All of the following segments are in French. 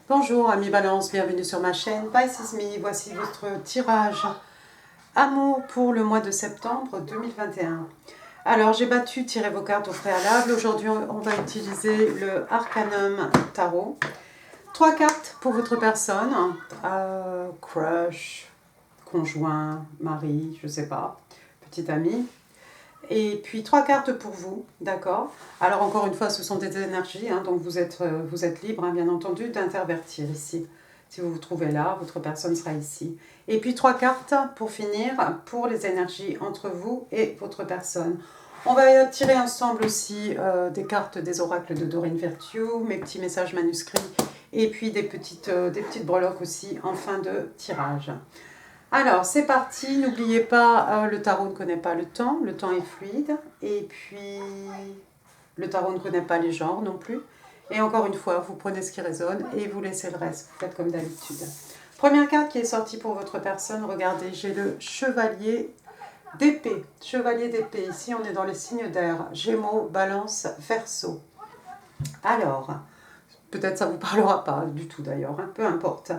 Bonjour amis Balance, bienvenue sur ma chaîne Pisces Me. Voici votre tirage amour pour le mois de septembre 2021. Alors j'ai tiré vos cartes au préalable. Aujourd'hui on va utiliser le Arcanum Tarot. 3 cartes pour votre personne, crush, conjoint, mari, je sais pas, petit ami. Et puis 3 cartes pour vous, d'accord? Alors encore une fois, ce sont des énergies, hein, donc vous êtes libre, hein, bien entendu, d'intervertir ici. Si vous vous trouvez là, votre personne sera ici. Et puis 3 cartes pour finir, pour les énergies entre vous et votre personne. On va tirer ensemble aussi des cartes des oracles de Doreen Virtue, mes petits messages manuscrits, et puis des petites breloques aussi en fin de tirage. Alors, c'est parti. N'oubliez pas, le tarot ne connaît pas le temps est fluide. Et puis, le tarot ne connaît pas les genres non plus. Et encore une fois, vous prenez ce qui résonne et vous laissez le reste. Vous faites comme d'habitude. Première carte qui est sortie pour votre personne, regardez, j'ai le chevalier d'épée. Chevalier d'épée, ici on est dans les signes d'air. Gémeaux, Balance, Verseau. Alors, peut-être ça ne vous parlera pas du tout d'ailleurs, hein, peu importe.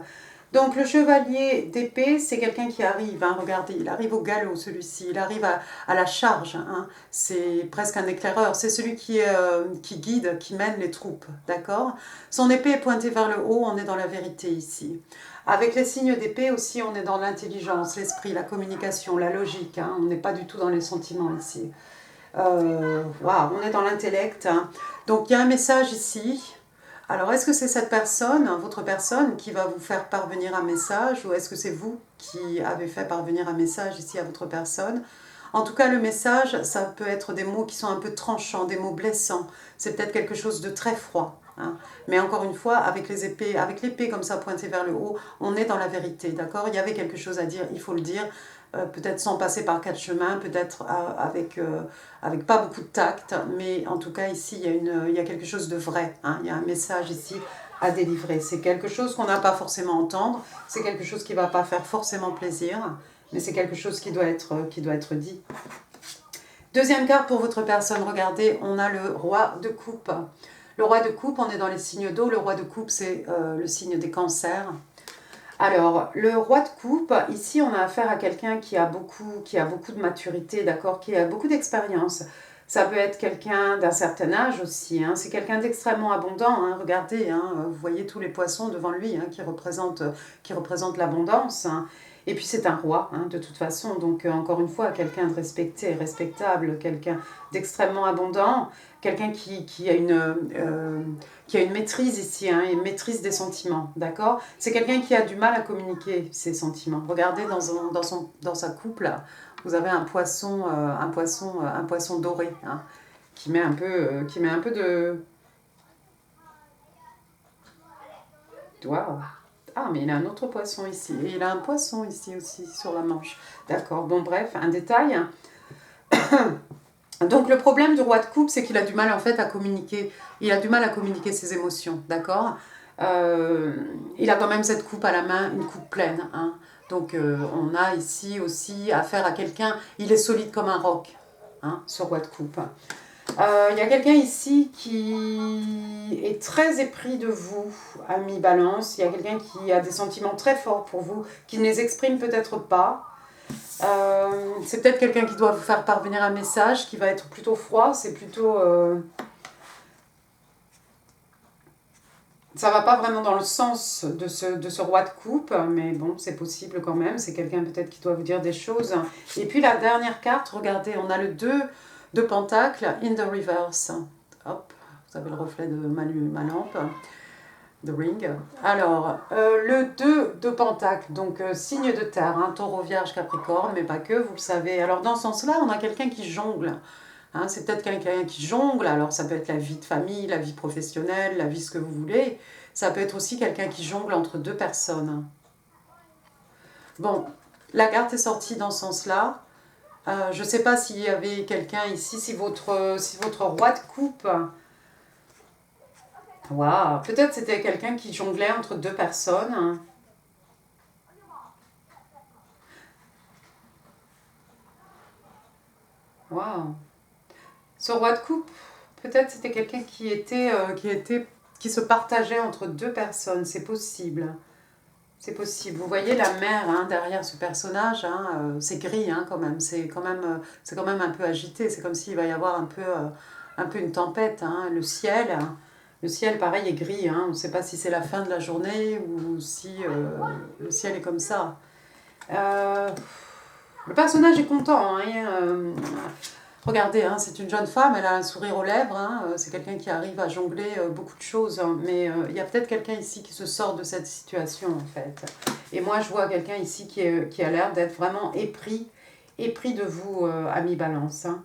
Donc le chevalier d'épée, c'est quelqu'un qui arrive, hein, regardez, il arrive au galop celui-ci, il arrive à la charge, hein, c'est presque un éclaireur, c'est celui qui guide, qui mène les troupes, d'accord? Son épée est pointée vers le haut, on est dans la vérité ici. Avec les signes d'épée aussi, on est dans l'intelligence, l'esprit, la communication, la logique, hein, on n'est pas du tout dans les sentiments ici. Wow, on est dans l'intellect, hein. Donc il y a un message ici. Alors, est-ce que c'est cette personne, votre personne, qui va vous faire parvenir un message, ou est-ce que c'est vous qui avez fait parvenir un message ici à votre personne? En tout cas, le message, ça peut être des mots qui sont un peu tranchants, des mots blessants. C'est peut-être quelque chose de très froid, hein. Mais encore une fois, avec les épées, avec l'épée comme ça pointée vers le haut, on est dans la vérité, d'accord? Il y avait quelque chose à dire, il faut le dire. Peut-être sans passer par 4 chemins, peut-être avec pas beaucoup de tact, mais en tout cas ici il y a quelque chose de vrai, hein, il y a un message ici à délivrer. C'est quelque chose qu'on n'a pas forcément à entendre, c'est quelque chose qui ne va pas faire forcément plaisir, mais c'est quelque chose qui doit être dit. Deuxième carte pour votre personne, regardez, on a le roi de coupe. Le roi de coupe, on est dans les signes d'eau, le roi de coupe c'est le signe des cancers. Alors, le roi de coupe, ici on a affaire à quelqu'un qui a beaucoup de maturité, d'accord, qui a beaucoup d'expérience. Ça peut être quelqu'un d'un certain âge aussi, hein. C'est quelqu'un d'extrêmement abondant, hein. Regardez, hein, vous voyez tous les poissons devant lui, hein, qui représentent l'abondance, hein. Et puis c'est un roi, hein, de toute façon, donc encore une fois, quelqu'un de respecté, respectable, quelqu'un d'extrêmement abondant, quelqu'un qui a une maîtrise ici, hein, une maîtrise des sentiments, d'accord? C'est quelqu'un qui a du mal à communiquer ses sentiments. Regardez dans sa coupe, là, vous avez un poisson doré, hein, qui met un peu de... Waouh! Ah, mais il a un autre poisson ici. Et il a un poisson ici aussi, sur la manche. D'accord, bon bref, un détail. Donc le problème du roi de coupe, c'est qu'il a du mal en fait à communiquer. Il a du mal à communiquer ses émotions, d'accord? Il a quand même cette coupe à la main, une coupe pleine, hein. Donc on a ici aussi affaire à quelqu'un, il est solide comme un roc, hein, ce roi de coupe. Il y a quelqu'un ici qui est très épris de vous, ami Balance. Il y a quelqu'un qui a des sentiments très forts pour vous, qui ne les exprime peut-être pas. C'est peut-être quelqu'un qui doit vous faire parvenir un message qui va être plutôt froid, c'est plutôt... ça va pas vraiment dans le sens de ce roi de coupe, mais bon, c'est possible quand même, c'est quelqu'un peut-être qui doit vous dire des choses. Et puis la dernière carte, regardez, on a le 2 de Pentacle in the reverse. Hop, vous avez le reflet de ma lampe. The Ring. Alors, le 2 de Pentacle, donc signe de terre, hein, taureau, vierge, capricorne, mais pas que, vous le savez. Alors, dans ce sens-là, on a quelqu'un qui jongle. Hein, c'est peut-être quelqu'un qui jongle, alors ça peut être la vie de famille, la vie professionnelle, la vie ce que vous voulez. Ça peut être aussi quelqu'un qui jongle entre deux personnes. Bon, la carte est sortie dans ce sens-là. Je ne sais pas s'il y avait quelqu'un ici, si votre roi de coupe... Waouh, peut-être c'était quelqu'un qui jonglait entre deux personnes. Waouh. Ce roi de coupe, peut-être c'était quelqu'un qui était qui se partageait entre deux personnes. C'est possible. C'est possible. Vous voyez la mer hein, derrière ce personnage, hein, c'est gris hein, quand même. C'est quand même un peu agité. C'est comme s'il va y avoir un peu une tempête. Hein. Le ciel, pareil, est gris. Hein. On ne sait pas si c'est la fin de la journée ou si le ciel est comme ça. Le personnage est content. Hein, regardez, hein, c'est une jeune femme, elle a un sourire aux lèvres. Hein, c'est quelqu'un qui arrive à jongler beaucoup de choses. Hein, mais il y a peut-être quelqu'un ici qui se sort de cette situation, en fait. Et moi, je vois quelqu'un ici qui a l'air d'être vraiment épris de vous, ami Balance. Hein.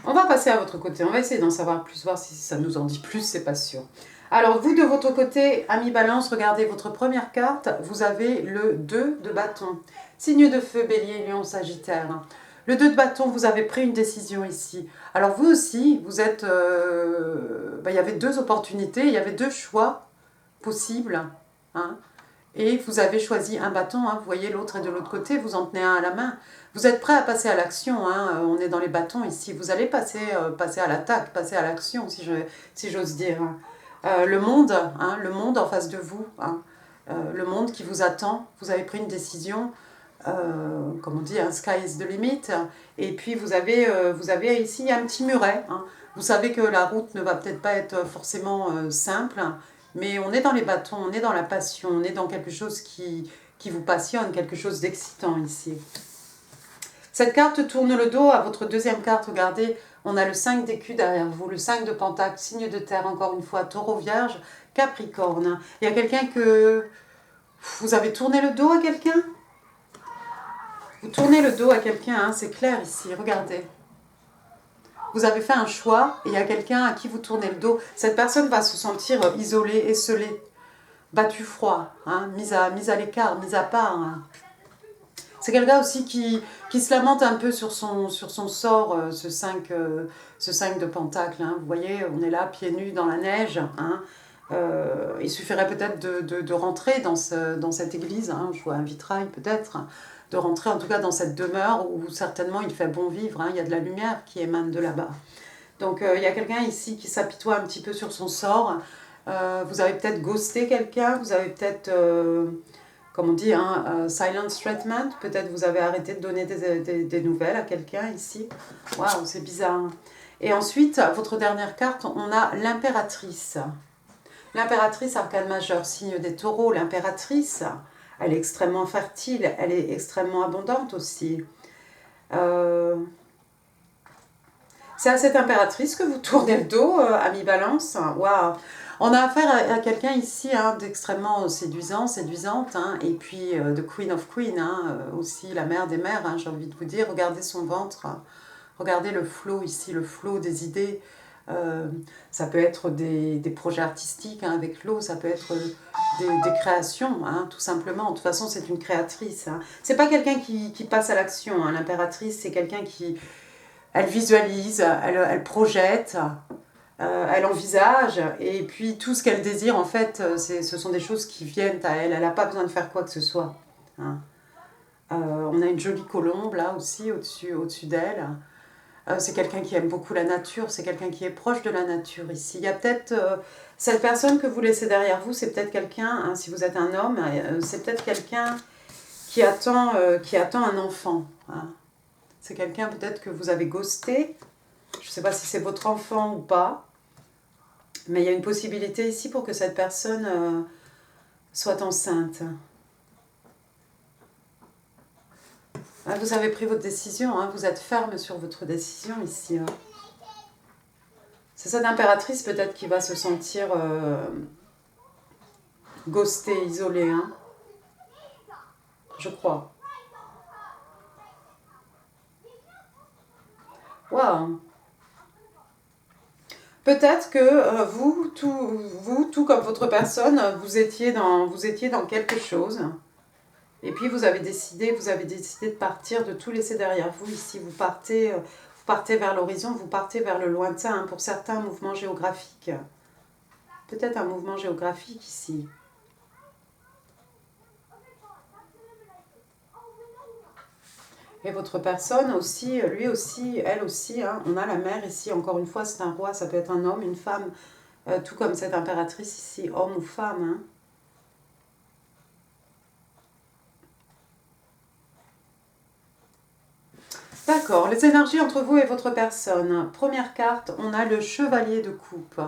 On va passer à votre côté, on va essayer d'en savoir plus, voir si ça nous en dit plus, c'est pas sûr. Alors vous de votre côté, ami Balance, regardez votre première carte, vous avez le 2 de bâton. Signe de feu, Bélier, Lion, Sagittaire. Le 2 de bâton, vous avez pris une décision ici. Alors vous aussi, vous êtes... il y avait deux opportunités, il y avait deux choix possibles. Hein. Et vous avez choisi un bâton, hein, vous voyez l'autre est de l'autre côté, vous en tenez un à la main. Vous êtes prêt à passer à l'action, hein, on est dans les bâtons ici. Vous allez passer à l'attaque, passer à l'action, si j'ose dire. Le monde en face de vous, hein, le monde qui vous attend, vous avez pris une décision, comme on dit, hein, sky is the limit. Et puis vous avez ici un petit muret. Hein. Vous savez que la route ne va peut-être pas être forcément simple, mais on est dans les bâtons, on est dans la passion, on est dans quelque chose qui vous passionne, quelque chose d'excitant ici. Cette carte tourne le dos à votre deuxième carte, regardez, on a le 5 d'écus derrière vous, le 5 de pentacle, signe de terre, encore une fois, taureau, vierge, capricorne. Il y a quelqu'un que... Vous avez tourné le dos à quelqu'un? Vous tournez le dos à quelqu'un, hein, c'est clair ici, regardez. Vous avez fait un choix et il y a quelqu'un à qui vous tournez le dos. Cette personne va se sentir isolée, esselée, battue froid, hein, mise à l'écart, mise à part. Hein. C'est quelqu'un aussi qui se lamente un peu sur son sort, ce 5 de pentacle. Hein. Vous voyez, on est là, pieds nus dans la neige. Hein. Il suffirait peut-être de rentrer dans cette église, hein. Je vois un vitrail peut-être, de rentrer en tout cas dans cette demeure où certainement il fait bon vivre. Hein. Il y a de la lumière qui émane de là-bas. Donc il y a quelqu'un ici qui s'apitoie un petit peu sur son sort. Vous avez peut-être ghosté quelqu'un, vous avez peut-être... comme on dit, hein, silent treatment, peut-être vous avez arrêté de donner des nouvelles à quelqu'un ici. Waouh, c'est bizarre. Et ensuite, votre dernière carte, on a l'impératrice. L'impératrice, arcane majeur, signe des taureaux. L'impératrice, elle est extrêmement fertile, elle est extrêmement abondante aussi. C'est à cette impératrice que vous tournez le dos, ami Balance. Waouh. On a affaire à quelqu'un ici hein, d'extrêmement séduisante, hein, et puis de Queen of Queen, hein, aussi la mère des mères, hein, j'ai envie de vous dire. Regardez son ventre, hein. Regardez le flot ici, le flot des idées. Ça peut être des projets artistiques hein, avec l'eau, ça peut être des créations, hein, tout simplement. De toute façon, c'est une créatrice. Hein. C'est pas quelqu'un qui passe à l'action. Hein. L'impératrice, c'est quelqu'un qui... Elle visualise, elle projette, elle envisage, et puis tout ce qu'elle désire, en fait, ce sont des choses qui viennent à elle. Elle n'a pas besoin de faire quoi que ce soit. Hein. On a une jolie colombe, là, aussi, au-dessus d'elle. C'est quelqu'un qui aime beaucoup la nature, c'est quelqu'un qui est proche de la nature, ici. Il y a peut-être... cette personne que vous laissez derrière vous, c'est peut-être quelqu'un, hein, si vous êtes un homme, c'est peut-être quelqu'un qui attend un enfant, hein. C'est quelqu'un peut-être que vous avez ghosté. Je ne sais pas si c'est votre enfant ou pas. Mais il y a une possibilité ici pour que cette personne soit enceinte. Ah, vous avez pris votre décision. Hein, vous êtes ferme sur votre décision ici. Hein. C'est cette impératrice peut-être qui va se sentir ghostée, isolée. Hein. Je crois. Waouh. Peut-être que vous, tout comme votre personne, vous étiez dans quelque chose. Et puis vous avez décidé de partir, de tout laisser derrière vous. Ici, vous partez vers l'horizon, vous partez vers le lointain. Hein, pour certains, un mouvement géographique. Peut-être un mouvement géographique ici. Et votre personne aussi, lui aussi, elle aussi, hein, on a la mère ici, encore une fois, c'est un roi, ça peut être un homme, une femme, tout comme cette impératrice ici, homme ou femme. Hein. D'accord, les énergies entre vous et votre personne. Première carte, on a le chevalier de coupe.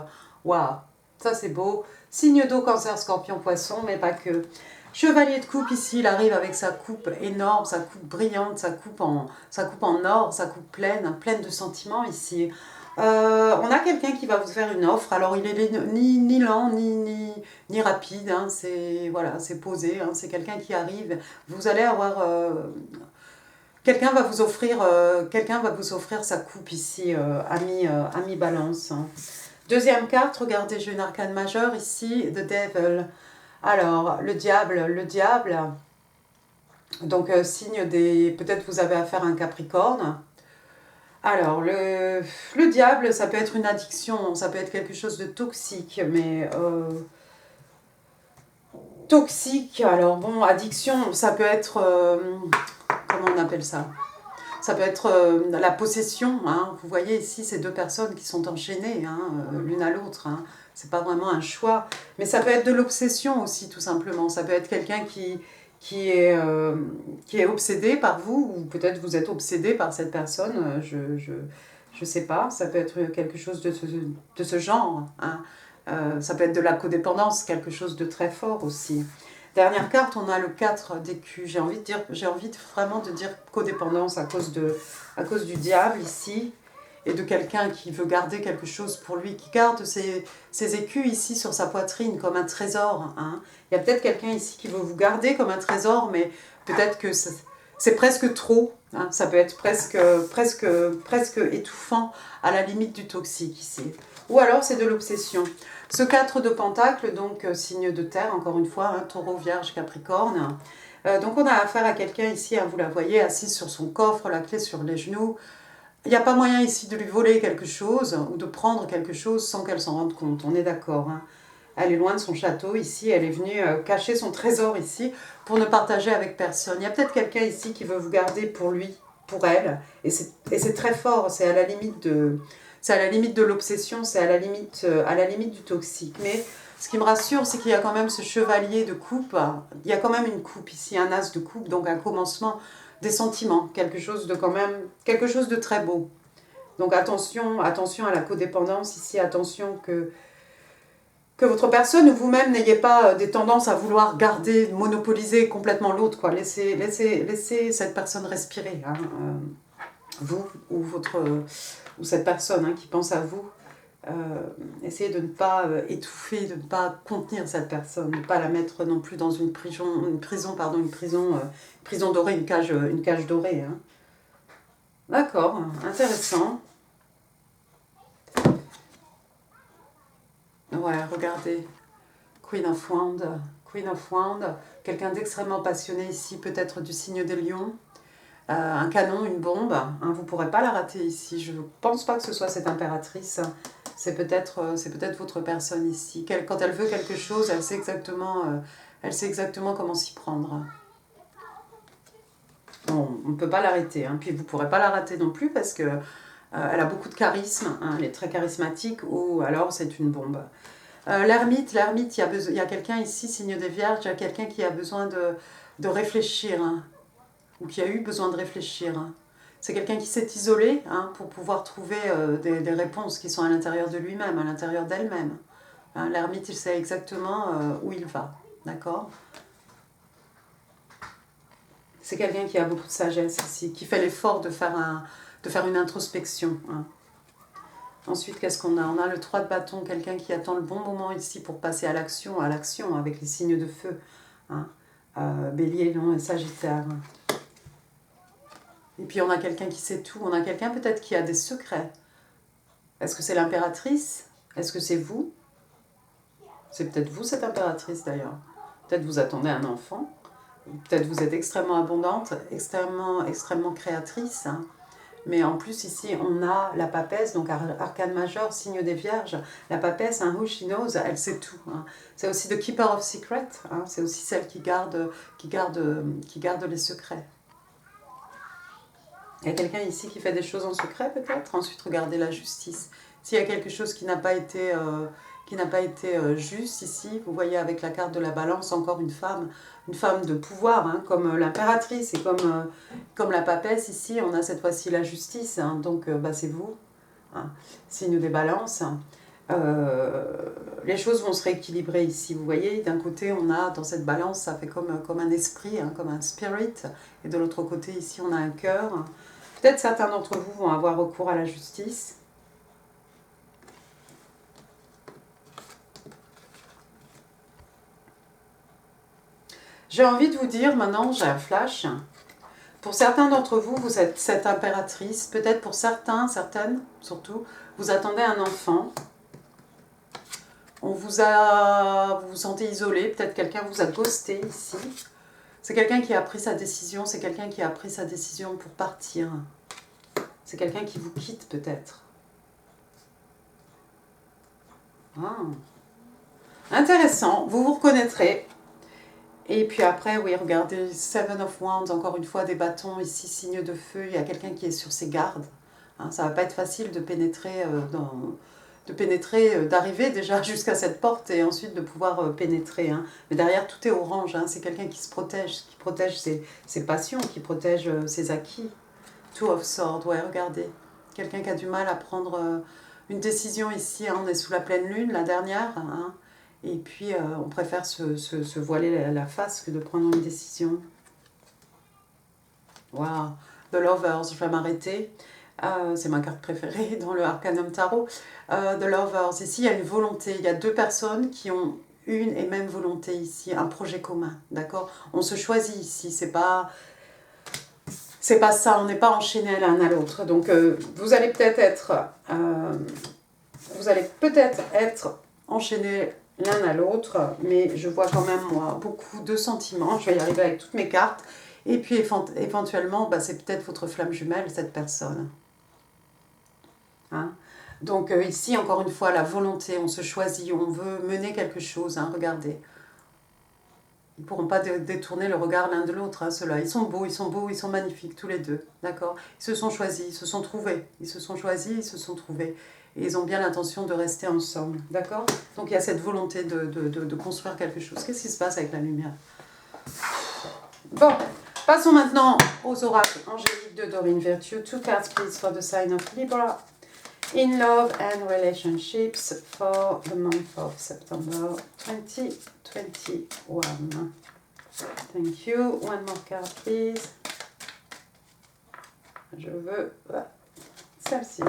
Waouh, ça c'est beau. Signe d'eau, cancer, scorpion, poisson, mais pas que. Chevalier de coupe ici, il arrive avec sa coupe énorme, sa coupe brillante, sa coupe en or, sa coupe pleine, pleine de sentiments ici. On a quelqu'un qui va vous faire une offre, alors il est ni lent, ni rapide, hein, c'est voilà, c'est posé, hein, c'est quelqu'un qui arrive. Vous allez avoir... quelqu'un va vous offrir sa coupe ici, ami balance. Hein. Deuxième carte, regardez, j'ai une arcane majeure ici, The Devil. Alors, le diable, donc signe des... Peut-être vous avez affaire à un Capricorne. Alors, le diable, ça peut être une addiction, ça peut être quelque chose de toxique, mais... toxique, alors bon, addiction, ça peut être... comment on appelle ça? Ça peut être la possession. Hein. Vous voyez ici ces deux personnes qui sont enchaînées hein, l'une à l'autre. Hein. C'est pas vraiment un choix. Mais ça peut être de l'obsession aussi, tout simplement. Ça peut être quelqu'un qui est obsédé par vous, ou peut-être vous êtes obsédé par cette personne. Je sais pas. Ça peut être quelque chose de ce genre. Hein. Ça peut être de la codépendance, quelque chose de très fort aussi. Dernière carte, on a le 4 d'écus. J'ai envie vraiment de dire codépendance à cause du diable ici et de quelqu'un qui veut garder quelque chose pour lui, qui garde ses écus ici sur sa poitrine comme un trésor. Hein. Il y a peut-être quelqu'un ici qui veut vous garder comme un trésor, mais peut-être que c'est presque trop. Hein. Ça peut être presque étouffant à la limite du toxique ici. Ou alors c'est de l'obsession. Ce 4 de pentacle, donc signe de terre, encore une fois, hein, taureau, vierge, capricorne. Donc on a affaire à quelqu'un ici, hein, vous la voyez, assise sur son coffre, la clé sur les genoux. Il n'y a pas moyen ici de lui voler quelque chose ou de prendre quelque chose sans qu'elle s'en rende compte, on est d'accord. Hein. Elle est loin de son château ici, elle est venue cacher son trésor ici pour ne partager avec personne. Il y a peut-être quelqu'un ici qui veut vous garder pour lui, pour elle, et c'est très fort, c'est à la limite de... C'est à la limite de l'obsession, c'est à la limite du toxique. Mais ce qui me rassure, c'est qu'il y a quand même ce chevalier de coupe. Il y a quand même une coupe ici, un as de coupe, donc un commencement des sentiments, quelque chose de très beau. Donc attention à la codépendance ici, attention que votre personne ou vous-même n'ayez pas des tendances à vouloir garder, monopoliser complètement l'autre, quoi. Laissez cette personne respirer, hein. Vous ou cette personne hein, qui pense à vous, essayez de ne pas étouffer, de ne pas contenir cette personne, de ne pas la mettre non plus dans une prison dorée, une cage dorée. Hein. D'accord, intéressant. Ouais, regardez, Queen of Wand, quelqu'un d'extrêmement passionné ici, peut-être du signe des lions. Un canon, une bombe, hein, vous ne pourrez pas la rater ici. Je ne pense pas que ce soit cette impératrice. C'est peut-être votre personne ici. Quand elle veut quelque chose, elle sait exactement comment s'y prendre. Bon, on ne peut pas l'arrêter. Hein. Puis vous ne pourrez pas la rater non plus parce que elle a beaucoup de charisme. Hein, elle est très charismatique ou alors c'est une bombe. L'ermite, il y a quelqu'un ici, signe des vierges, il y a quelqu'un qui a besoin de réfléchir. Hein. Ou qui a eu besoin de réfléchir. Hein. C'est quelqu'un qui s'est isolé hein, pour pouvoir trouver des réponses qui sont à l'intérieur de lui-même, à l'intérieur d'elle-même. Hein, l'ermite, il sait exactement où il va. D'accord ? C'est quelqu'un qui a beaucoup de sagesse ici, qui fait l'effort de faire une introspection. Hein. Ensuite, qu'est-ce qu'on a ? On a le 3 de bâton, quelqu'un qui attend le bon moment ici pour passer à l'action avec les signes de feu. Hein. Bélier, Lion et Sagittaire. Et puis on a quelqu'un qui sait tout, on a quelqu'un peut-être qui a des secrets. Est-ce que c'est l'impératrice ? Est-ce que c'est vous ? C'est peut-être vous cette impératrice d'ailleurs. Peut-être vous attendez un enfant. Peut-être vous êtes extrêmement abondante, extrêmement créatrice. Hein. Mais en plus ici on a la papesse, donc arcane majeur, signe des vierges. La papesse, un who she knows, elle sait tout. Hein. C'est aussi the keeper of secret. Hein. C'est aussi celle qui garde les secrets. Il y a quelqu'un ici qui fait des choses en secret peut-être. Ensuite, regardez la justice. S'il y a quelque chose qui n'a pas été, juste ici, vous voyez avec la carte de la balance, encore une femme de pouvoir, hein, comme l'impératrice et comme la papesse ici, on a cette fois-ci la justice. Hein, donc, c'est vous, hein, signe des balances. Les choses vont se rééquilibrer ici. Vous voyez, d'un côté, on a dans cette balance, ça fait comme un esprit, hein, comme un spirit. Et de l'autre côté, ici, on a un cœur. Peut-être certains d'entre vous vont avoir recours à la justice. J'ai envie de vous dire maintenant, j'ai un flash. Pour certains d'entre vous, vous êtes cette impératrice. Peut-être pour certains, certaines surtout, vous attendez un enfant. Vous vous sentez isolé. Peut-être quelqu'un vous a ghosté ici. C'est quelqu'un qui a pris sa décision. C'est quelqu'un qui a pris sa décision pour partir. C'est quelqu'un qui vous quitte peut-être. Ah. Intéressant. Vous vous reconnaîtrez. Et puis après, oui, regardez, Seven of Wands, encore une fois, des bâtons, ici, signe de feu, il y a quelqu'un qui est sur ses gardes. Hein, ça ne va pas être facile de pénétrer, d'arriver déjà jusqu'à cette porte et ensuite de pouvoir pénétrer. Hein. Mais derrière, tout est orange, hein, c'est quelqu'un qui se protège, qui protège ses passions, qui protège ses acquis. Two of Swords, ouais, regardez. Quelqu'un qui a du mal à prendre une décision ici, hein, on est sous la pleine lune, la dernière, hein. Et puis, on préfère se voiler la face que de prendre une décision. Waouh, The Lovers, je vais m'arrêter. C'est ma carte préférée dans le Arcanum Tarot. The Lovers, ici, il y a une volonté. Il y a deux personnes qui ont une et même volonté ici, un projet commun, d'accord? On se choisit ici, c'est pas ça, on n'est pas enchaîné l'un à l'autre. Donc, vous allez peut-être être enchaînés l'un à l'autre, mais je vois quand même, moi, beaucoup de sentiments. Je vais y arriver avec toutes mes cartes. Et puis, éventuellement, c'est peut-être votre flamme jumelle, cette personne. Hein? Donc, ici, encore une fois, la volonté, on se choisit, on veut mener quelque chose. Hein, regardez. Ils ne pourront pas détourner le regard l'un de l'autre, hein, ceux-là. Ils sont beaux, ils sont magnifiques, tous les deux. D'accord? Ils se sont choisis, ils se sont trouvés. Ils se sont choisis, ils se sont trouvés. Et ils ont bien l'intention de rester ensemble. D'accord? Donc il y a cette volonté de construire quelque chose. Qu'est-ce qui se passe avec la lumière? Bon, passons maintenant aux oracles angéliques de Doreen Virtue. Two cards, please, for the sign of Libra. In love and relationships for the month of September 2021. Thank you. One more card, please. Je veux celle-ci.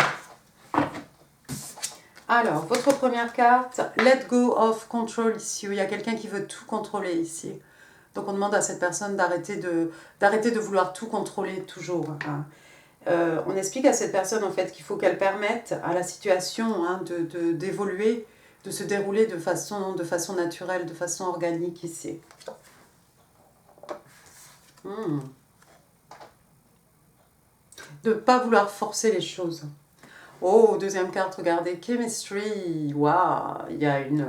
Alors, votre première carte, let go of control issue. Il y a quelqu'un qui veut tout contrôler ici. Donc, on demande à cette personne d'arrêter de vouloir tout contrôler toujours. Hein. On explique à cette personne en fait qu'il faut qu'elle permette à la situation hein, d'évoluer, de se dérouler de façon naturelle, de façon organique ici. De ne pas vouloir forcer les choses. Oh, deuxième carte, regardez, chemistry. Waouh, il y a une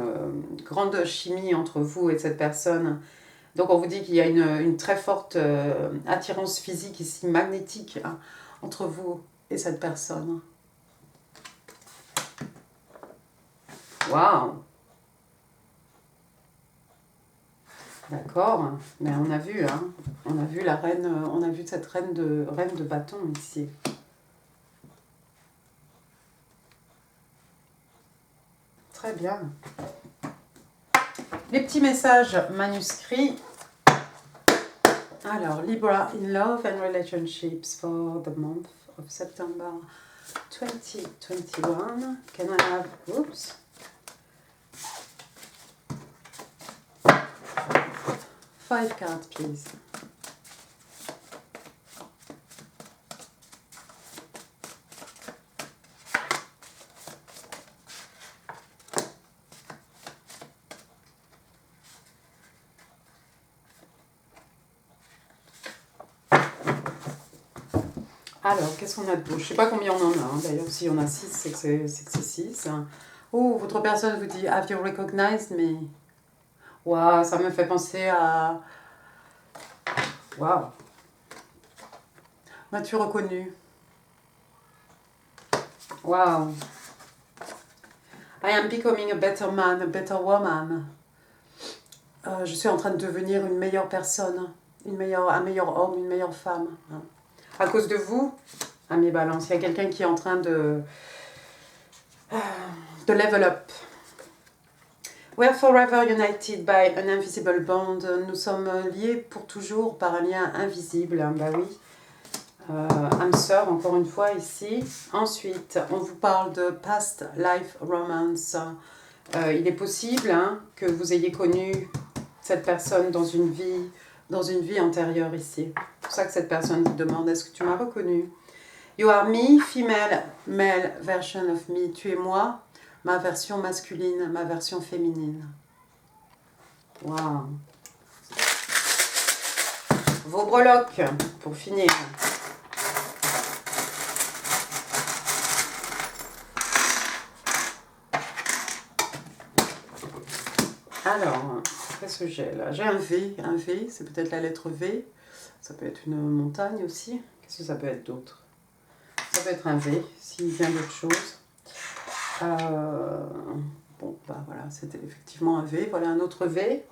grande chimie entre vous et cette personne. Donc on vous dit qu'il y a une très forte attirance physique ici, magnétique, hein, entre vous et cette personne. Waouh! D'accord, mais on a vu, hein, on a vu la reine, on a vu cette reine de bâton ici. Très bien. Les petits messages manuscrits. Alors, Libra in love and relationships for the month of September 2021. Can I have, oops. 5 cards, please. Alors, qu'est-ce qu'on a de beau? Je ne sais pas combien on en a. Hein. D'ailleurs, si on a 6, c'est que c'est 6. Hein. Oh, votre personne vous dit « Have you recognized me ?» Waouh, ça me fait penser à... Waouh. M'as-tu reconnu? Wow. I am becoming a better man, a better woman. Je suis en train de devenir une meilleure personne, un meilleur homme, une meilleure femme. À cause de vous, amis Balance, il y a quelqu'un qui est en train de level up. We are forever united by an invisible bond. Nous sommes liés pour toujours par un lien invisible. Bah oui. Âme sœur, encore une fois, ici. Ensuite, on vous parle de past life romance. Il est possible que vous ayez connu cette personne dans une vie antérieure ici. C'est pour ça que cette personne vous demande, est-ce que tu m'as reconnu? You are me, female, male version of me. Tu es moi, ma version masculine, ma version féminine. Wow. Vos breloques, pour finir. Alors, qu'est-ce que j'ai là? J'ai un V, c'est peut-être la lettre V. Ça peut être une montagne aussi. Qu'est-ce que ça peut être d'autre? Ça peut être un V, s'il vient d'autre chose. Bon, bah voilà, c'était effectivement un V. Voilà un autre V.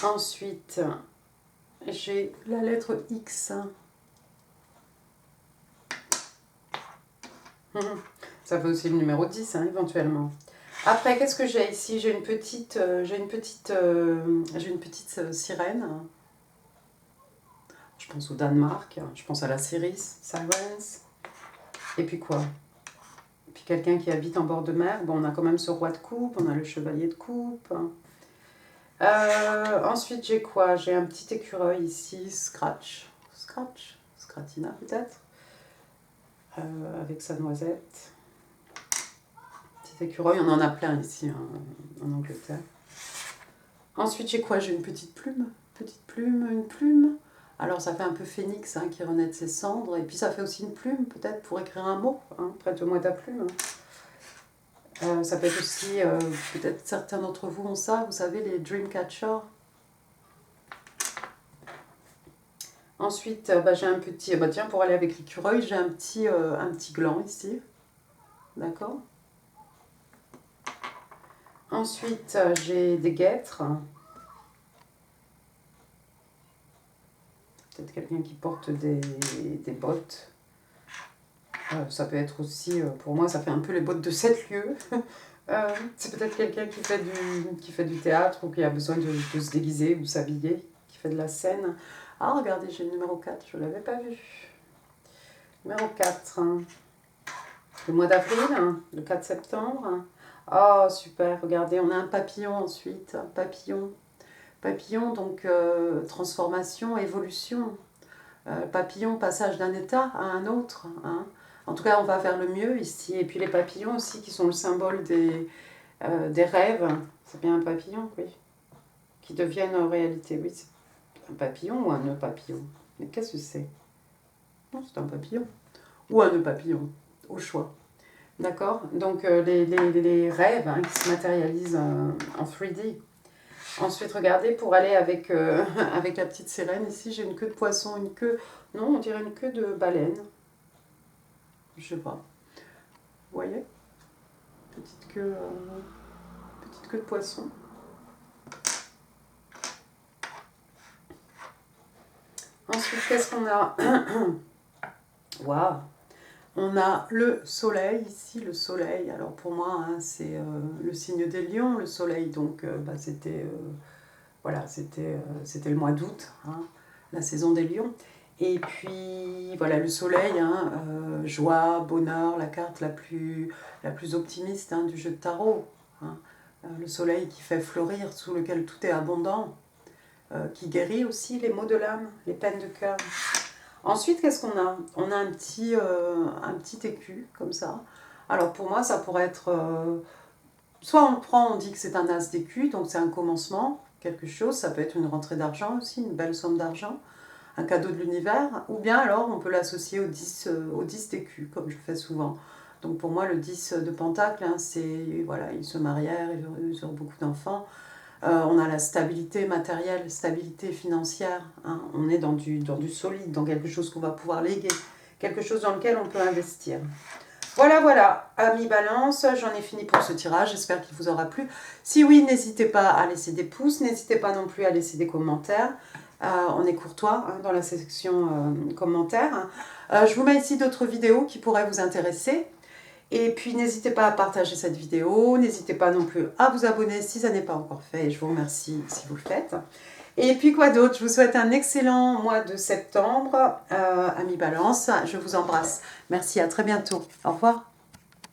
Ensuite, j'ai la lettre X. Ça fait aussi le numéro 10, éventuellement. Après, qu'est-ce que j'ai ici? J'ai une petite sirène. Je pense au Danemark. Je pense à la série Sirens. Et puis quoi? Et puis quelqu'un qui habite en bord de mer. Bon, on a quand même ce roi de coupe. On a le chevalier de coupe. Ensuite, j'ai quoi? J'ai un petit écureuil ici. Scratina peut-être. Avec sa noisette. Écureuil, on en a plein ici en Angleterre. Ensuite, j'ai quoi? J'ai une petite plume, une plume. Alors, ça fait un peu phénix qui renaît de ses cendres. Et puis, ça fait aussi une plume, peut-être, pour écrire un mot. Prête-moi ta plume. Ça peut être aussi, peut-être certains d'entre vous ont ça, vous savez, les Dreamcatcher. Ensuite, j'ai un petit... tiens, pour aller avec l'écureuil, j'ai un petit gland ici. D'accord? Ensuite, j'ai des guêtres. Peut-être quelqu'un qui porte des bottes. Ça peut être aussi, pour moi, ça fait un peu les bottes de 7 lieues. C'est peut-être quelqu'un qui fait du théâtre ou qui a besoin de se déguiser ou s'habiller, qui fait de la scène. Ah, regardez, j'ai le numéro 4, je ne l'avais pas vu. Numéro 4. Le mois d'avril, le 4 septembre. Oh, super, regardez, on a un papillon ensuite. Papillon, donc transformation, évolution. Papillon, passage d'un état à un autre. En tout cas, on va vers le mieux ici. Et puis les papillons aussi, qui sont le symbole des rêves. C'est bien un papillon, oui. Qui deviennent réalité. Oui, c'est un papillon ou un nœud papillon? Mais qu'est-ce que c'est? Non, c'est un papillon. Ou un nœud papillon, au choix. D'accord? Donc les rêves qui se matérialisent en 3D. Ensuite, regardez, pour aller avec, avec la petite sirène, ici, j'ai une queue de poisson, une queue... Non, on dirait une queue de baleine. Je sais pas. Vous voyez? Petite queue de poisson. Ensuite, qu'est-ce qu'on a? Waouh! On a le soleil ici, le soleil. Alors pour moi, c'est le signe des lions, le soleil. Donc c'était le mois d'août, la saison des lions. Et puis voilà, le soleil, joie, bonheur, la carte la plus optimiste du jeu de tarot. Le soleil qui fait fleurir, sous lequel tout est abondant, qui guérit aussi les maux de l'âme, les peines de cœur. Ensuite, qu'est-ce qu'on a? On a un petit écu, comme ça. Alors pour moi, ça pourrait être... soit on le prend, on dit que c'est un as d'écu, donc c'est un commencement, quelque chose. Ça peut être une rentrée d'argent aussi, une belle somme d'argent, un cadeau de l'univers. Ou bien alors, on peut l'associer au 10 d'écu, comme je fais souvent. Donc pour moi, le 10 de pentacle, c'est... Voilà, ils se marièrent, ils eurent beaucoup d'enfants. On a la stabilité matérielle, stabilité financière. Hein. On est dans du solide, dans quelque chose qu'on va pouvoir léguer, quelque chose dans lequel on peut investir. Voilà, voilà, amis Balance, j'en ai fini pour ce tirage, j'espère qu'il vous aura plu. Si oui, n'hésitez pas à laisser des pouces, n'hésitez pas non plus à laisser des commentaires. On est courtois hein, dans la section commentaires. Je vous mets ici d'autres vidéos qui pourraient vous intéresser. Et puis n'hésitez pas à partager cette vidéo, n'hésitez pas non plus à vous abonner si ça n'est pas encore fait. Je vous remercie si vous le faites. Et puis quoi d'autre? Je vous souhaite un excellent mois de septembre, amis Balance. Je vous embrasse. Merci, à très bientôt. Au revoir.